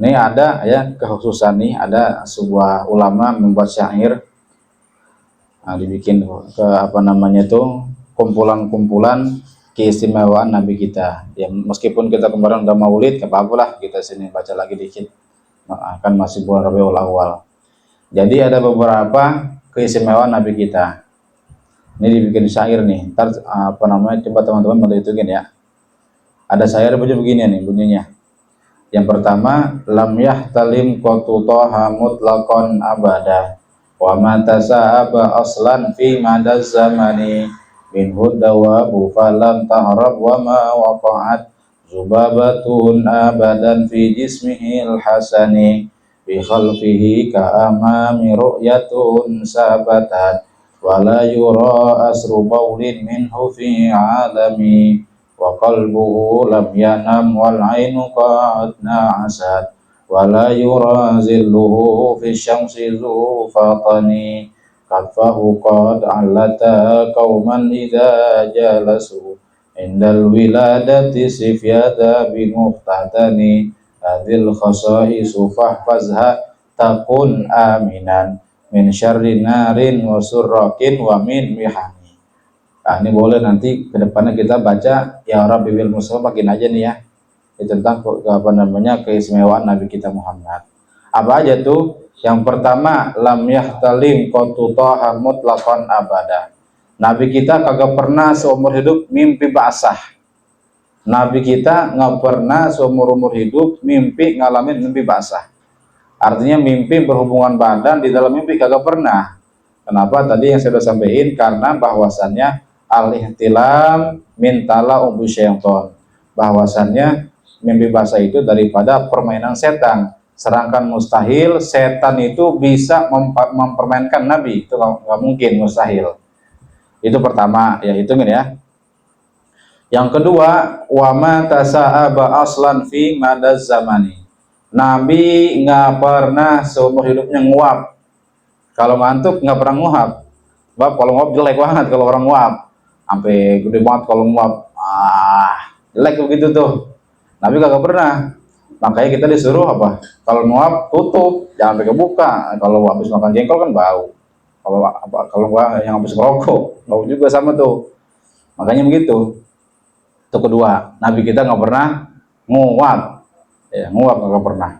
Ini ada ya kekhususan nih, ada sebuah ulama membuat syair, dibikin ke apa namanya tuh kumpulan-kumpulan keistimewaan Nabi kita. Ya meskipun kita kemarin udah maulid, gak apa-apa lah kita sini baca lagi dikit. Kan masih bulan Rabiul Awal. Jadi ada beberapa keistimewaan Nabi kita. Ini dibikin syair nih. Ntar apa namanya, coba teman-teman menghitungin ya. Ada syair begini nih bunyinya. Yang pertama, lam yahtalim qatu taha mutlaqan abada wa ma tasaba aslan fi madaz zamani min hudawabu falam tahrab wa ma waqa'at zubabatun abadan fi jismihil hasani bi khalfihi ka amami ru'yatun sabatat wala yura asru baulin minhu fi alami wa qalbuhu lam yanam wal ainu qad na'asat wala yura zilluhu fi syamsi zu fatani kafahu qad allata qauman idza jalasu indal wiladati sifyada bi muqtadani hadil khasaisu fahfazha takun aminan min syarri narin wa surrakin wa min mihani. Nah, ini boleh nanti kedepannya kita baca ya Rabbi bil Mustafa, makin aja nih ya. Ini tentang apa namanya keistimewaan Nabi kita Muhammad. Apa aja tuh? Yang pertama, lam yahtalim qatu taha mutlaqan abada. Nabi kita kagak pernah seumur hidup mimpi basah. Nabi kita nggak pernah seumur hidup mimpi ngalamin mimpi basah. Artinya mimpi berhubungan badan di dalam mimpi kagak pernah. Kenapa? Tadi yang saya sudah sampaikan, karena bahwasannya al-ihtilam min tala ubu syaiton, bahwasannya mimpi basah itu daripada permainan setan. Sedangkan mustahil setan itu bisa mempermainkan Nabi, itu nggak mungkin, mustahil. Itu pertama, ya hitungin ya. Yang kedua, wa ma tasa'aba aslan fi madaz zamani. Nabi nggak pernah seumur hidupnya nguap. Kalau ngantuk nggak pernah nguap. Sebab kalau nguap jelek banget kalau orang nguap. Sampai gede banget kalau nguap. Jelek begitu tuh. Nabi kagak pernah. Makanya kita disuruh apa? Kalau nguap tutup, jangan sampai kebuka. Kalau habis makan jengkol kan bau. Kalau gua yang habis ngerokok, bau juga sama tuh. Makanya begitu. Itu kedua, Nabi kita nggak pernah nguap. Ya, nguap nggak pernah.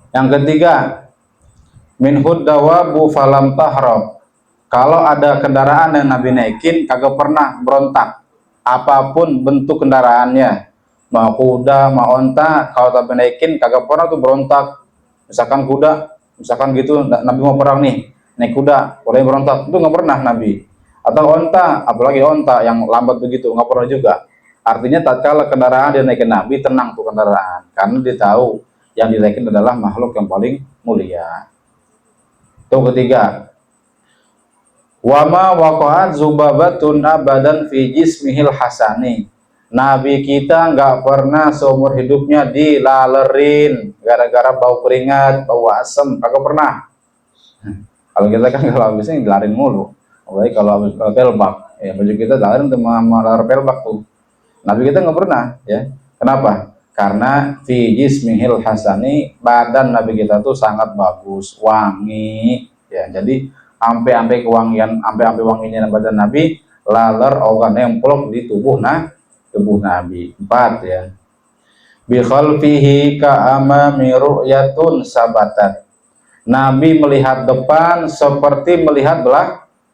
Yang ketiga, min huddawabu falam tahrab. Kalau ada kendaraan yang Nabi naikin kagak pernah berontak, apapun bentuk kendaraannya, mau kuda mau onta, kalau Nabi naikin kagak pernah tuh berontak. Misalkan kuda, misalkan gitu Nabi mau perang nih, naik kuda boleh berontak, itu nggak pernah Nabi. Atau onta, apalagi onta yang lambat begitu, nggak pernah juga. Artinya tatkala kendaraan dia naikin Nabi, tenang tuh kendaraan, karena dia tahu yang dinaikin adalah makhluk yang paling mulia. Itu ketiga, wama waqa'at zubabatun abadan fi jismihil hasani. Nabi kita nggak pernah seumur hidupnya dilalerin gara-gara bau keringat, bau asem, kagak pernah. Kalau kita kan kalau habisnya dilarin mulu, apalagi kalau habis pelbak, ya baju kita dilarin tuh malar pelbak tuh. Nabi kita nggak pernah, ya. Kenapa? Karena fi jismihil hasani, badan Nabi kita tuh sangat bagus, wangi, ya. Jadi sampai kewangian, sampai wanginya badan Nabi, laler organ yang plok di tubuh Nabi. 4 ya. Bi khalfihi ka amami ru'yatun sabatat. Nabi melihat depan seperti melihat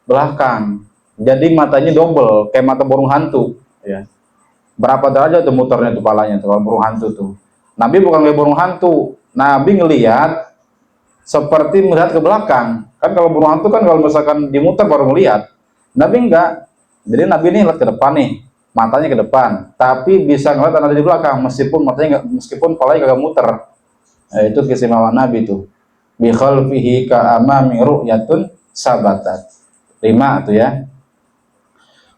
belakang. Jadi matanya double, kayak mata burung hantu, ya. Berapa derajat tuh muternya tuh kepalanya tuh kalau burung hantu tuh. Nabi bukan kayak burung hantu. Nabi ngelihat seperti melihat ke belakang. Kan kalau burung hantu kan kalau misalkan dimuter baru melihat. Nabi enggak. Jadi Nabi ini lihat ke depan nih, matanya ke depan, tapi bisa ngeliat ada di belakang meskipun kepalanya kagak muter. Itu keistimewaan Nabi tuh. Bi khalfihi ka amami ru'yatun sabatat. 5 tuh ya.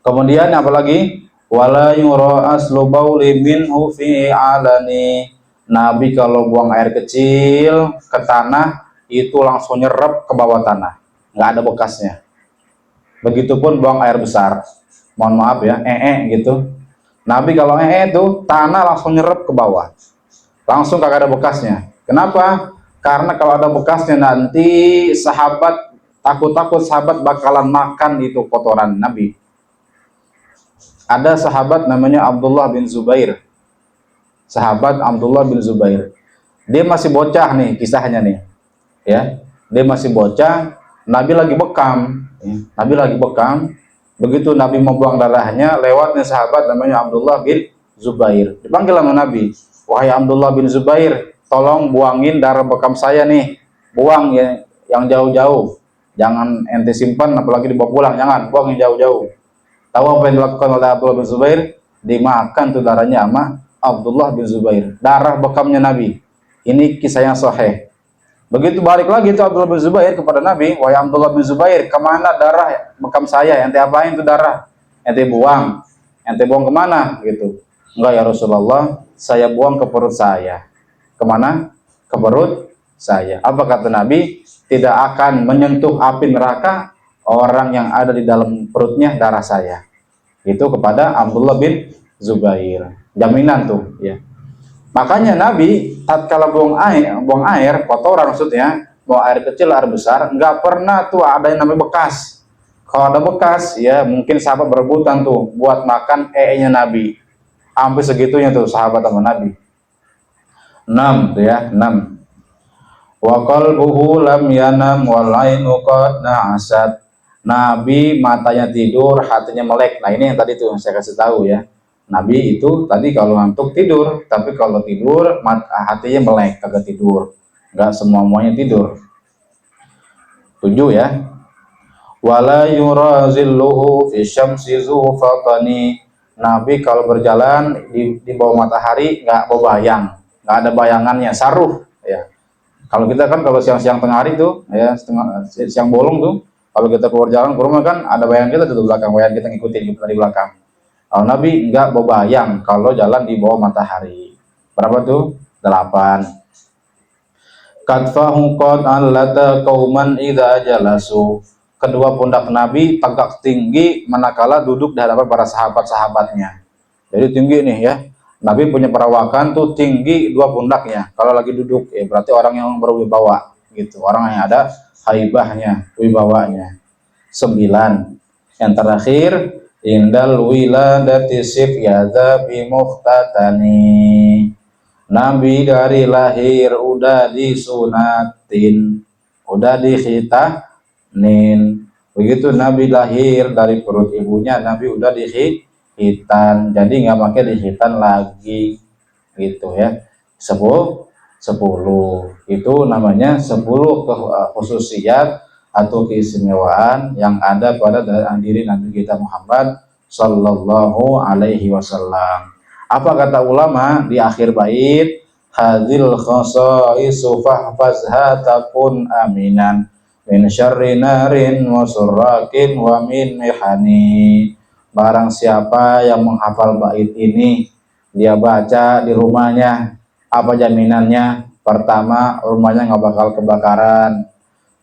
Kemudian apalagi? Wala yura aslu bauli minhu fi alani. Nabi kalau buang air kecil ke tanah itu langsung nyerap ke bawah tanah, nggak ada bekasnya. Begitupun buang air besar, mohon maaf ya, gitu. Nabi kalau itu tanah langsung nyerap ke bawah, langsung kagak ada bekasnya. Kenapa? Karena kalau ada bekasnya nanti sahabat takut-takut sahabat bakalan makan itu kotoran Nabi. Ada sahabat namanya Abdullah bin Zubair. Sahabat Abdullah bin Zubair. Dia masih bocah nih kisahnya nih. Ya. Dia masih bocah, Nabi lagi bekam. Nabi lagi bekam. Begitu Nabi mau buang darahnya, lewatnya sahabat namanya Abdullah bin Zubair. Dipanggil sama Nabi, "Wahai Abdullah bin Zubair, tolong buangin darah bekam saya nih. Buang ya yang jauh-jauh. Jangan ente simpan apalagi dibawa pulang, jangan, buang yang jauh-jauh." Tahu apa yang dilakukan oleh Abdullah bin Zubair? Dimakan tuh darahnya sama Abdullah bin Zubair. Darah bekamnya Nabi. Ini kisah yang sahih. Begitu balik lagi itu Abdullah bin Zubair kepada Nabi, "Wahai Abdullah bin Zubair, kemana darah bekam saya? Ente apain itu darah? Ente buang. Ente buang kemana?" Gitu. "Enggak ya Rasulullah, saya buang ke perut saya." Kemana? Ke perut saya. Apa kata Nabi? Tidak akan menyentuh api neraka orang yang ada di dalam perutnya darah saya. Itu kepada Abdullah bin Zubair. Jaminan tuh ya. Makanya Nabi tatkala buang air kotoran maksudnya, buang air kecil, air besar, nggak pernah tuh ada yang namanya bekas. Kalau ada bekas, ya mungkin sahabat berebutan tuh buat makan nya Nabi. Hampir segitunya tuh sahabat sama Nabi. 6 tuh ya, 6. Wa qalbuhu lam yanam wal ainu qad na'asat. Nabi matanya tidur, hatinya melek. Nah ini yang tadi tuh saya kasih tahu ya. Nabi itu tadi kalau ngantuk tidur, tapi kalau tidur hatinya melek, kagak tidur. Enggak semuanya tidur. 7 ya. Wala yurazilluhu fi syamsi zufatani. Nabi kalau berjalan di bawah matahari enggak berbayang, enggak ada bayangannya, saruh ya. Kalau kita kan kalau siang-siang tengah hari tuh ya, siang bolong tuh, kalau kita keluar jalan ke rumah kan ada bayangan kita tuh di belakang, bayangan kita ngikutin di belakang. Kalau Nabi enggak berbayang kalau jalan di bawah matahari. Berapa tuh? 8. Katfahu qad allata qauman idza jalasu. Kedua pundak Nabi tegak tinggi manakala duduk di hadapan para sahabat-sahabatnya. Jadi tinggi nih ya. Nabi punya perawakan tuh tinggi dua pundaknya. Kalau lagi duduk ya berarti orang yang berwibawa gitu. Orang yang ada haibahnya, wibawanya. 9. Yang terakhir, indal wiladati sifyadha bimuhtatani. Nabi dari lahir udah disunatin, udah dikhitanin. Begitu Nabi lahir dari perut ibunya, Nabi udah dikhitan, jadi nggak pakai dikhitan lagi gitu ya. 10 itu namanya 10 khususiyat atau keistimewaan yang ada pada diri Nabi kita Muhammad Sallallahu Alaihi Wasallam. Apa kata ulama di akhir bait? Hadil khasaisu fahfazha takun aminan min syarri narin wa surrakin wa min mihani. Barang siapa yang menghafal bait ini, dia baca di rumahnya, apa jaminannya? Pertama, rumahnya nggak bakal kebakaran.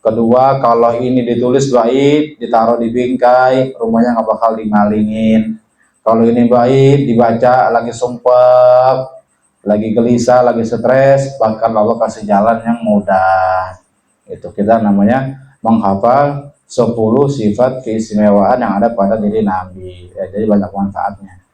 Kedua, kalau ini ditulis bait, ditaruh di bingkai, rumahnya nggak bakal dimalingin. Kalau ini bait dibaca lagi sumpah, lagi gelisah, lagi stres, bahkan Allah kasih jalan yang mudah. Itu kita namanya menghafal 10 sifat keistimewaan yang ada pada diri Nabi. Ya, jadi banyak manfaatnya.